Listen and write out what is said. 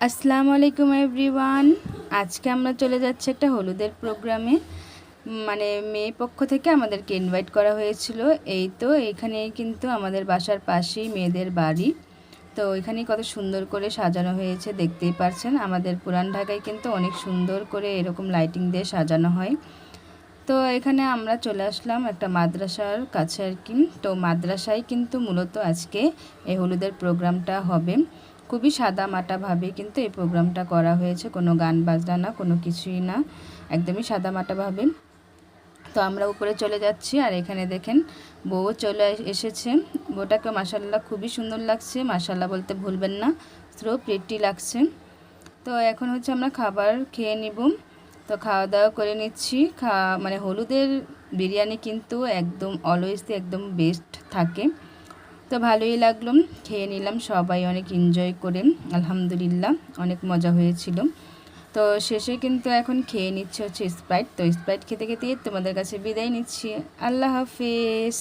আসসালামু আলাইকুম এভরিওয়ান। আজকে আমরা চলে যাচ্ছি একটা হলুদের প্রোগ্রামে। মানে মেয়ে পক্ষ থেকে আমাদেরকে ইনভাইট করা হয়েছিল। এই তো এখানেই কিন্তু আমাদের বাসার পাশেই মেয়েদের বাড়ি। তো এখানেই কত সুন্দর করে সাজানো হয়েছে দেখতেই পারছেন। আমাদের পুরান ঢাকায় কিন্তু অনেক সুন্দর করে এরকম লাইটিং দিয়ে সাজানো হয়। তো এখানে আমরা চলে আসলাম একটা মাদ্রাসার কাছে আর কি। তো মাদ্রাসায় কিন্তু মূলত আজকে এই হলুদের প্রোগ্রামটা হবে। খুবই সাদামাটাভাবে কিন্তু এই প্রোগ্রামটা করা হয়েছে, কোনো গান বাজনা না, কোনো কিছুই না, একদমই সাদামাটাভাবে। তো আমরা উপরে চলে যাচ্ছি আর এখানে দেখেন বউ চলে এসেছে। বউটাকে মাশাল্লাহ খুবই সুন্দর লাগছে, মাশাল্লাহ বলতে ভুলবেন না, সো প্রিটি লাগছে। তো এখন হচ্ছে আমরা খাবার খেয়ে নিব। তো খাওয়া দাওয়া করে নিচ্ছি। মানে হলুদের বিরিয়ানি কিন্তু একদম অলওয়েজই একদম বেস্ট থাকে। তো ভালোই লাগলো, খেয়ে নিলাম, সবাই অনেক এনজয় করে, আলহামদুলিল্লাহ অনেক মজা হয়েছিল। তো শেষে কিন্তু এখন খেয়ে নিচ্ছে হচ্ছে স্প্রাইট। তো স্প্রাইট খেতে খেতে তোমাদের কাছে বিদায় নিচ্ছি। আল্লাহ হাফেজ।